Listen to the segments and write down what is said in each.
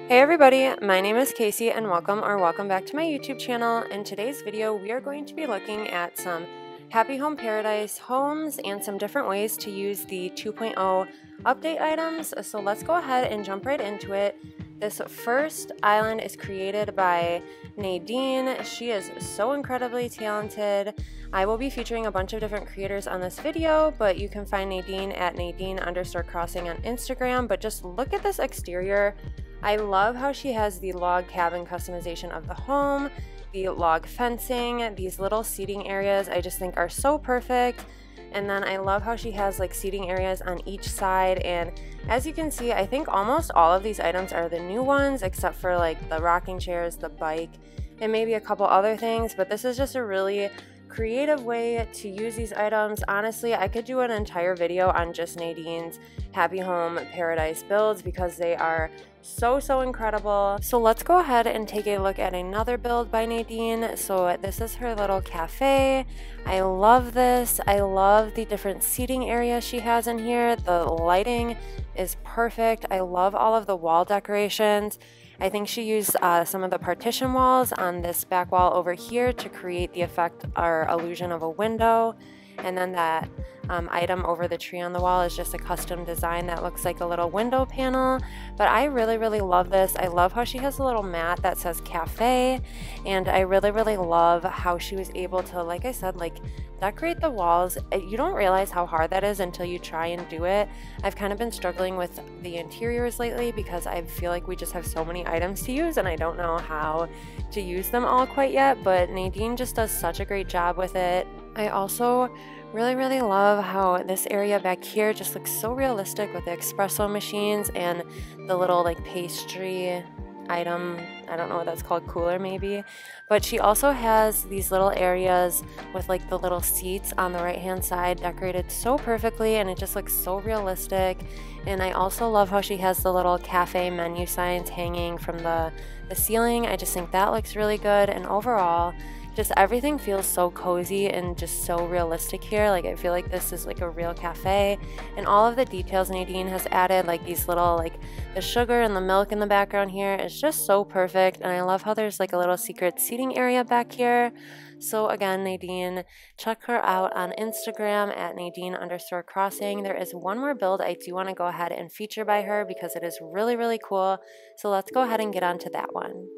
Hey everybody, my name is Casey and welcome back to my YouTube channel. In today's video, we are going to be looking at some Happy Home Paradise homes and some different ways to use the 2.0 update items. So let's go ahead and jump right into it. This first island is created by Nadine. She is so incredibly talented. I will be featuring a bunch of different creators on this video, but you can find Nadine at Nadine_crossing on Instagram. But just look at this exterior. I love how she has the log cabin customization of the home, the log fencing, these little seating areas I just think are so perfect. And then I love how she has like seating areas on each side, and as you can see, I think almost all of these items are the new ones except for like the rocking chairs, the bike, and maybe a couple other things, but this is just a really creative way to use these items. Honestly, I could do an entire video on just Nadine's Happy Home Paradise builds because they are so incredible. So let's go ahead and take a look at another build by Nadine. So this is her little cafe. I love this. I love the different seating areas she has in here. The lighting is perfect. I love all of the wall decorations. I think she used some of the partition walls on this back wall over here to create the effect or illusion of a window. And then that item over the tree on the wall is just a custom design that looks like a little window panel. But I really love this. I love how she has a little mat that says cafe, and I really love how she was able to, like I said, like decorate the walls. You don't realize how hard that is until you try and do it. I've kind of been struggling with the interiors lately because I feel like we just have so many items to use and I don't know how to use them all quite yet, but Nadine just does such a great job with it. I also really love how this area back here just looks so realistic with the espresso machines and the little like pastry item, I don't know what that's called, cooler maybe. But she also has these little areas with like the little seats on the right hand side decorated so perfectly, and it just looks so realistic. And I also love how she has the little cafe menu signs hanging from the ceiling. I just think that looks really good, and overall just everything feels so cozy and just so realistic here. Like I feel like this is like a real cafe, and all of the details Nadine has added, like these little like the sugar and the milk in the background here, is just so perfect. And I love how there's like a little secret seating area back here. So again, Nadine, check her out on Instagram at Nadine_crossing. There is one more build I do want to go ahead and feature by her because it is really cool. So let's go ahead and get on to that one.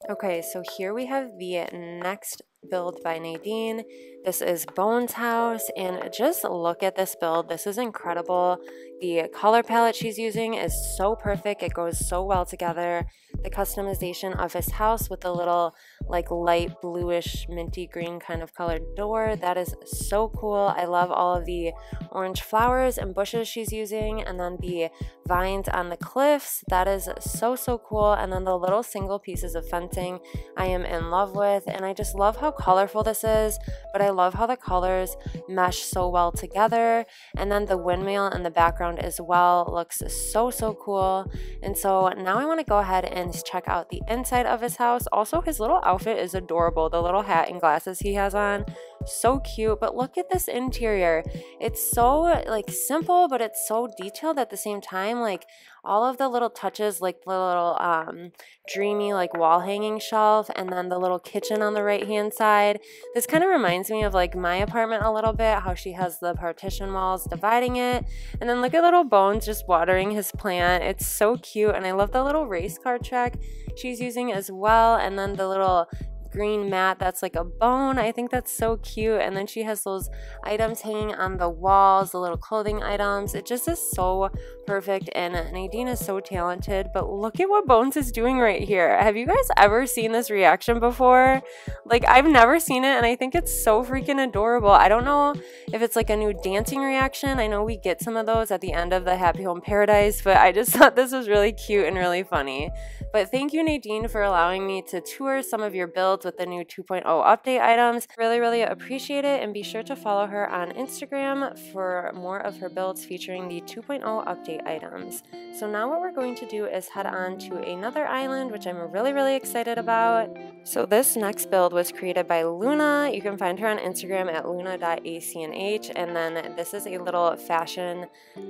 Okay, so here we have the next build by Nadine. This is Bones' house, and just look at this build. This is incredible. The color palette she's using is so perfect. It goes so well together. The customization of his house with the little like light bluish minty green kind of colored door, that is so cool. I love all of the orange flowers and bushes she's using, and then the vines on the cliffs, that is so cool. And then the little single pieces of fencing I am in love with, and I just love how colorful this is, but I love how the colors mesh so well together. And then the windmill in the background as well looks so cool. And so now I want to go ahead and check out the inside of his house. Also, his little outfit is adorable. The little hat and glasses he has on, so cute. But look at this interior. It's so like simple, but it's so detailed at the same time. Like all of the little touches, like the little dreamy like wall hanging shelf, and then the little kitchen on the right hand side. This kind of reminds me of like my apartment a little bit, how she has the partition walls dividing it. And then look at little Bones just watering his plant. It's so cute, and I love the little race car track she's using as well. And then the little green mat that's like a bone, I think that's so cute. And then she has those items hanging on the walls, the little clothing items. It just is so perfect, and Nadine is so talented. But look at what Bones is doing right here. Have you guys ever seen this reaction before? Like I've never seen it, and I think it's so freaking adorable. I don't know if it's like a new dancing reaction. I know we get some of those at the end of the Happy Home Paradise, but I just thought this was really cute and really funny. But thank you, Nadine, for allowing me to tour some of your builds builds with the new 2.0 update items. Really appreciate it, and be sure to follow her on Instagram for more of her builds featuring the 2.0 update items. So now what we're going to do is head on to another island, which I'm really excited about. So this next build was created by Luna. You can find her on Instagram at luna.acnh, and then this is a little fashion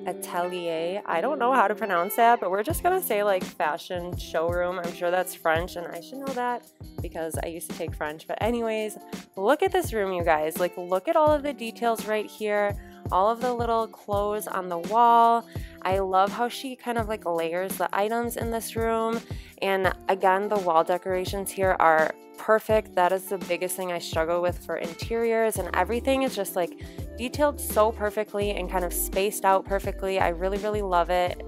atelier. I don't know how to pronounce that, but we're just gonna say like fashion showroom. I'm sure that's French, and I should know that because I used to take French. But anyways, look at this room, you guys. Like, look at all of the details right here, all of the little clothes on the wall. I love how she kind of like layers the items in this room. And again, the wall decorations here are perfect. That is the biggest thing I struggle with for interiors, and everything is just like detailed so perfectly and kind of spaced out perfectly. I really love it.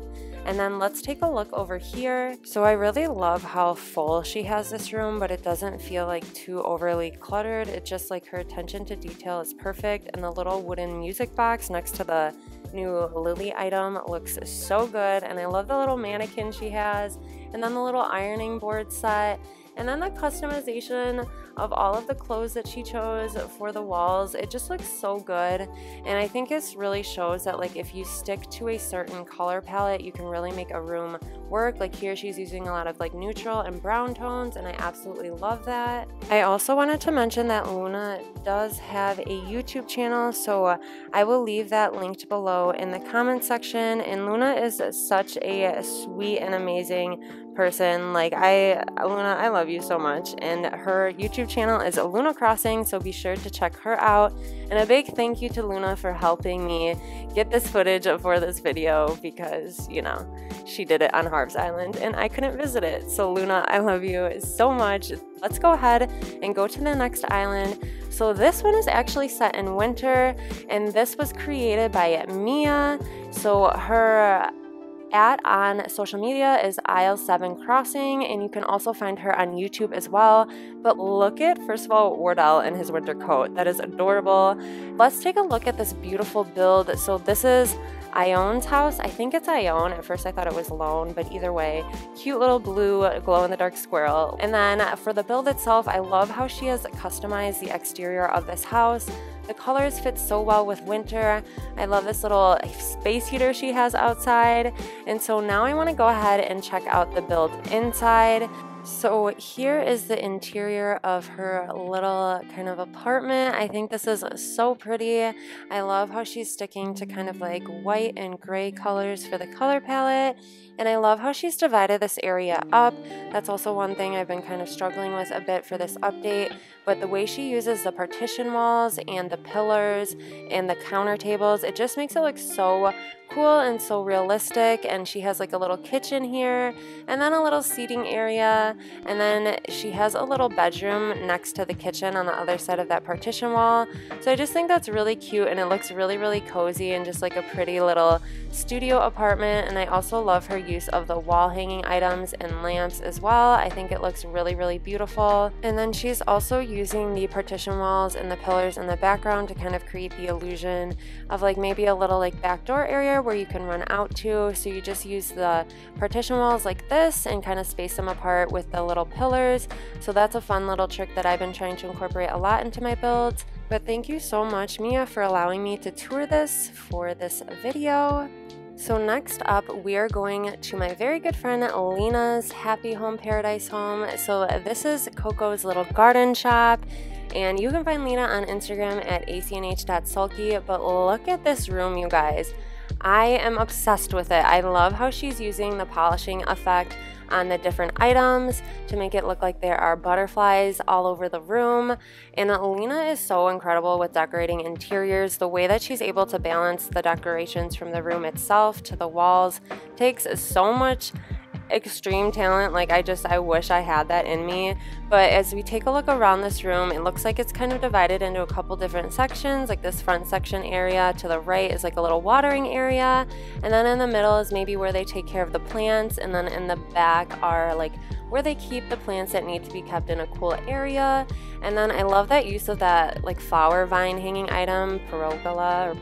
And then let's take a look over here. So I really love how full she has this room, but it doesn't feel like too overly cluttered. It's just like her attention to detail is perfect, and the little wooden music box next to the new Lily item looks so good. And I love the little mannequin she has, and then the little ironing board set, and then the customization of all of the clothes that she chose for the walls. It just looks so good, and I think it really shows that like if you stick to a certain color palette, you can really make a room work. Like here she's using a lot of like neutral and brown tones, and I absolutely love that. I also wanted to mention that Luna does have a YouTube channel, so I will leave that linked below in the comment section. And Luna is such a sweet and amazing person. Like Luna, I love you so much. And her YouTube channel is Luna Crossing, so be sure to check her out. And a big thank you to Luna for helping me get this footage for this video, because you know, she did it on Harv's Island and I couldn't visit it. So Luna, I love you so much. Let's go ahead and go to the next island. So this one is actually set in winter, and this was created by Mia. So her on social media is Isle7 Crossing, and you can also find her on YouTube as well. But look at, first of all, Wardell in his winter coat. That is adorable. Let's take a look at this beautiful build. So this is Ion's house. I think it's Ione. At first I thought it was Lone, but either way, cute little blue glow-in-the-dark squirrel. And then for the build itself, I love how she has customized the exterior of this house. The colors fit so well with winter. I love this little space heater she has outside. And so now I want to go ahead and check out the build inside. So here is the interior of her little kind of apartment. I think this is so pretty. I love how she's sticking to kind of like white and gray colors for the color palette. And I love how she's divided this area up. That's also one thing I've been kind of struggling with a bit for this update. But the way she uses the partition walls and the pillars and the counter tables, it just makes it look so cool and so realistic. And she has like a little kitchen here, and then a little seating area, and then she has a little bedroom next to the kitchen on the other side of that partition wall. So I just think that's really cute, and it looks really cozy and just like a pretty little studio apartment. And I also love her use of the wall hanging items and lamps as well. I think it looks really beautiful. And then she's also using the partition walls and the pillars in the background to kind of create the illusion of like maybe a little like back door area where you can run out to. So you just use the partition walls like this and kind of space them apart with the little pillars. So that's a fun little trick that I've been trying to incorporate a lot into my builds. But thank you so much, Mia, for allowing me to tour this for this video. So next up, we are going to my very good friend Lena's Happy Home Paradise home. So this is Coco's little garden shop, and you can find Lena on Instagram at acnh.sulky. But look at this room, you guys. I am obsessed with it. I love how she's using the polishing effect on the different items to make it look like there are butterflies all over the room. And Lena is so incredible with decorating interiors. The way that she's able to balance the decorations from the room itself to the walls takes so much extreme talent. Like I wish I had that in me. But as we take a look around this room, it looks like it's kind of divided into a couple different sections. Like this front section area to the right is like a little watering area, and then in the middle is maybe where they take care of the plants, and then in the back are like where they keep the plants that need to be kept in a cool area. And then I love that use of that like flower vine hanging item, pergola or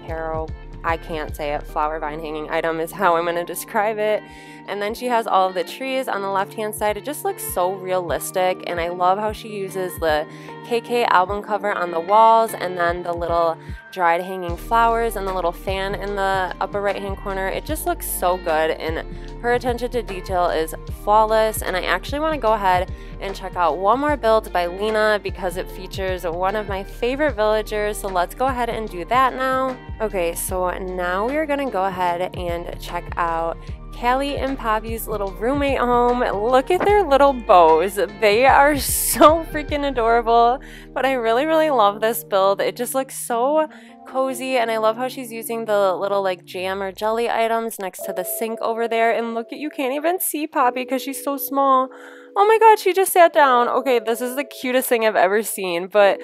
I can't say it, flower vine hanging item is how I'm going to describe it. And then she has all of the trees on the left-hand side. It just looks so realistic, and I love how she uses the KK album cover on the walls, and then the little dried hanging flowers and the little fan in the upper right-hand corner. It just looks so good, and her attention to detail is flawless. And I actually want to go ahead and check out one more build by Lena because it features one of my favorite villagers. So let's go ahead and do that now. Okay, so now we are going to go ahead and check out Callie and Poppy's little roommate home. Look at their little bows. They are so freaking adorable, but I really, really love this build. It just looks so cozy, and I love how she's using the little like jam or jelly items next to the sink over there. And look at, you can't even see Poppy because she's so small. Oh my god, she just sat down. Okay, this is the cutest thing I've ever seen, but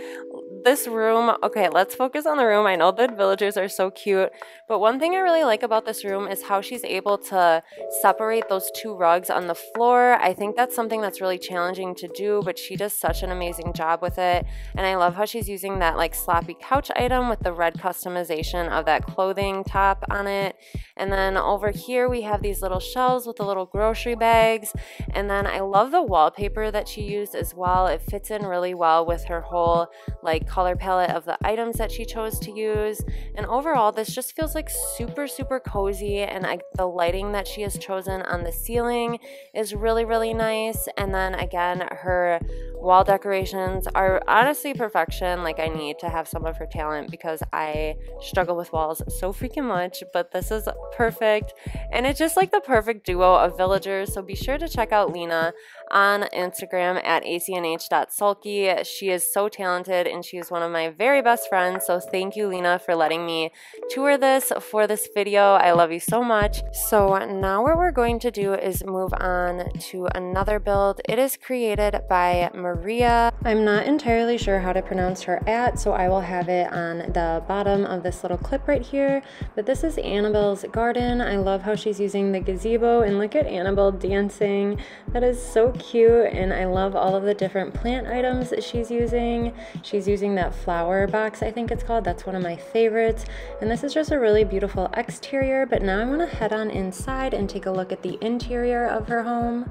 this room, okay, let's focus on the room. I know the villagers are so cute, but one thing I really like about this room is how she's able to separate those two rugs on the floor. I think that's something that's really challenging to do, but she does such an amazing job with it. And I love how she's using that like sloppy couch item with the red customization of that clothing top on it. And then over here we have these little shelves with the little grocery bags. And then I love the wallpaper that she used as well. It fits in really well with her whole like color palette of the items that she chose to use. And overall, this just feels like super, super cozy. And the lighting that she has chosen on the ceiling is really, really nice. And then again, her wall decorations are honestly perfection. Like, I need to have some of her talent because I struggle with walls so freaking much, but this is perfect. And it's just like the perfect duo of villagers. So be sure to check out Lena on Instagram at acnh.sulky. She is so talented, and she is one of my very best friends. So thank you, Lena, for letting me tour this for this video. I love you so much. So now what we're going to do is move on to another build. It is created by Maria. I'm not entirely sure how to pronounce her so I will have it on the bottom of this little clip right here. But this is Annabelle's garden. I love how she's using the gazebo, and look at Annabelle dancing. That is so cute, and I love all of the different plant items that she's using. She's using that flower box, I think it's called. That's one of my favorites. And this is just a really beautiful exterior, but now I want to head on inside and take a look at the interior of her home.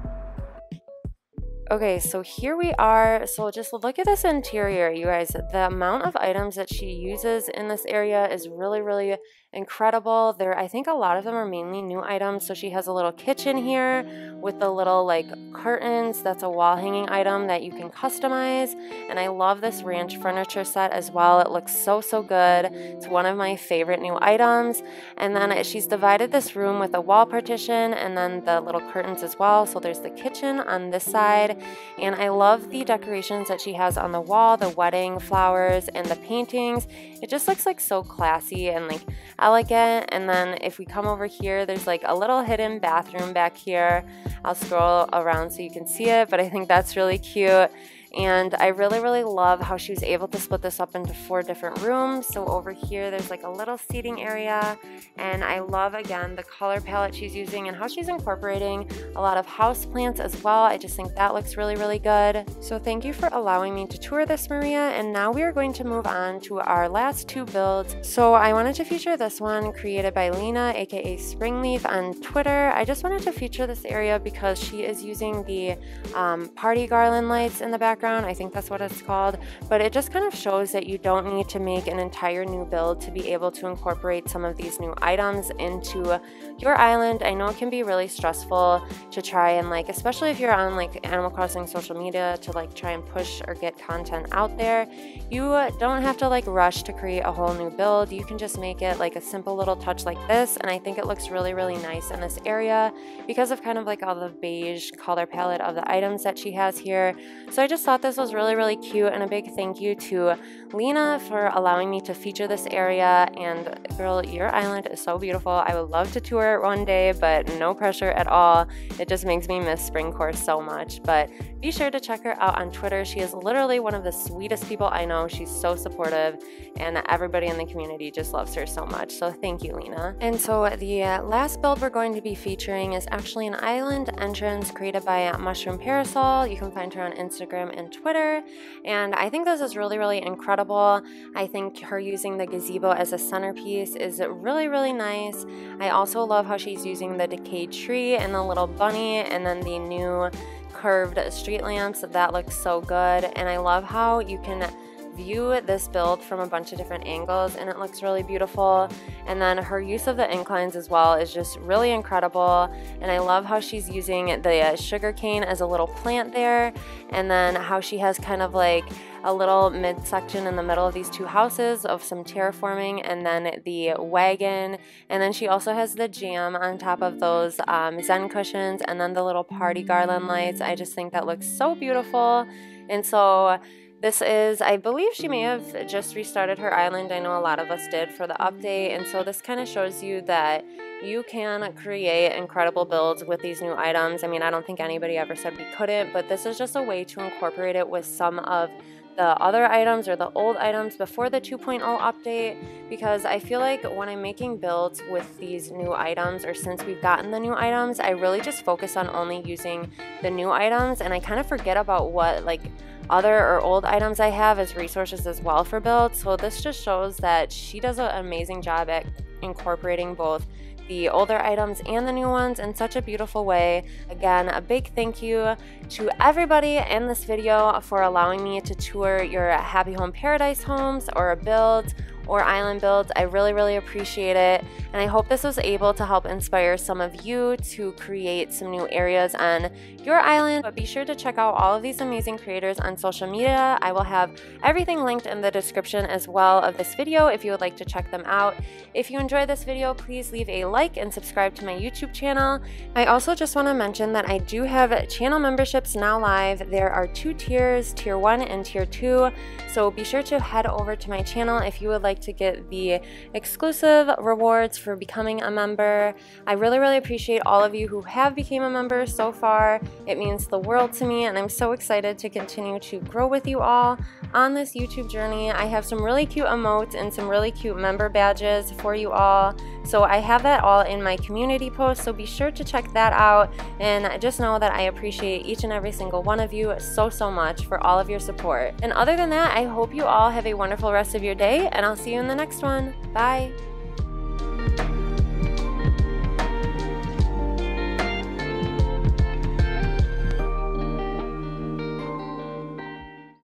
Okay, so here we are. So just look at this interior, you guys. The amount of items that she uses in this area is really, really incredible. I think a lot of them are mainly new items. So she has a little kitchen here with the little like curtains. That's a wall hanging item that you can customize. And I love this ranch furniture set as well. It looks so, so good. It's one of my favorite new items. And then she's divided this room with a wall partition and then the little curtains as well. So there's the kitchen on this side. And I love the decorations that she has on the wall, the wedding flowers and the paintings. It just looks like so classy and like elegant. And then if we come over here, there's like a little hidden bathroom back here. I'll scroll around so you can see it, but I think that's really cute. And I really, really love how she was able to split this up into 4 different rooms. So over here, there's like a little seating area. And I love, again, the color palette she's using and how she's incorporating a lot of house plants as well. I just think that looks really, really good. So thank you for allowing me to tour this, Maria. And now we are going to move on to our last 2 builds. So I wanted to feature this one created by Lena, aka Springleaf, on Twitter. I just wanted to feature this area because she is using the party garland lights in the background. I think that's what it's called, but it just kind of shows that you don't need to make an entire new build to be able to incorporate some of these new items into your island. I know it can be really stressful to try and like, especially if you're on like Animal Crossing social media, to like try and push or get content out there. You don't have to like rush to create a whole new build. You can just make it like a simple little touch like this, and I think it looks really, really nice in this area because of kind of like all the beige color palette of the items that she has here. So I just thought this was really, really cute, and a big thank you to Lena for allowing me to feature this area. And girl, your island is so beautiful. I would love to tour it one day, but no pressure at all. It just makes me miss Spring Course so much. But be sure to check her out on Twitter. She is literally one of the sweetest people I know. She's so supportive, and everybody in the community just loves her so much. So thank you, Lena. And so the last build we're going to be featuring is actually an island entrance created by Mushroom Parasol. You can find her on Instagram and Twitter, and I think this is really, really incredible. incredible. I think her using the gazebo as a centerpiece is really, really nice. I also love how she's using the decayed tree and the little bunny and then the new curved street lamps. That looks so good. And I love how you can view this build from a bunch of different angles and it looks really beautiful. And then her use of the inclines as well is just really incredible. And I love how she's using the sugar cane as a little plant there, and then how she has kind of like a little midsection in the middle of these two houses of some terraforming, and then the wagon, and then she also has the jam on top of those Zen cushions, and then the little party garland lights. I just think that looks so beautiful. And so this is, I believe she may have just restarted her island. I know a lot of us did for the update, and so this kind of shows you that you can create incredible builds with these new items. I mean, I don't think anybody ever said we couldn't, but this is just a way to incorporate it with some of the other items or the old items before the 2.0 update, because I feel like when I'm making builds with these new items, or since we've gotten the new items, I really just focus on only using the new items, and I kind of forget about what like other or old items I have as resources as well for builds. So this just shows that she does an amazing job at incorporating both the older items and the new ones in such a beautiful way. Again, a big thank you to everybody in this video for allowing me to tour your Happy Home Paradise homes or builds or island builds. I really, really appreciate it, and I hope this was able to help inspire some of you to create some new areas on your island. But be sure to check out all of these amazing creators on social media. I will have everything linked in the description as well of this video if you would like to check them out. If you enjoyed this video, please leave a like and subscribe to my YouTube channel. I also just want to mention that I do have channel memberships now live. There are 2 tiers, tier 1 and tier 2, so be sure to head over to my channel if you would like to get the exclusive rewards for becoming a member. I really, really appreciate all of you who have become a member so far. It means the world to me, and I'm so excited to continue to grow with you all on this YouTube journey. I have some really cute emotes and some really cute member badges for you all, so I have that all in my community post, so be sure to check that out. And just know that I appreciate each and every single one of you so much for all of your support. And other than that, I hope you all have a wonderful rest of your day, and I'll see you in the next one. Bye!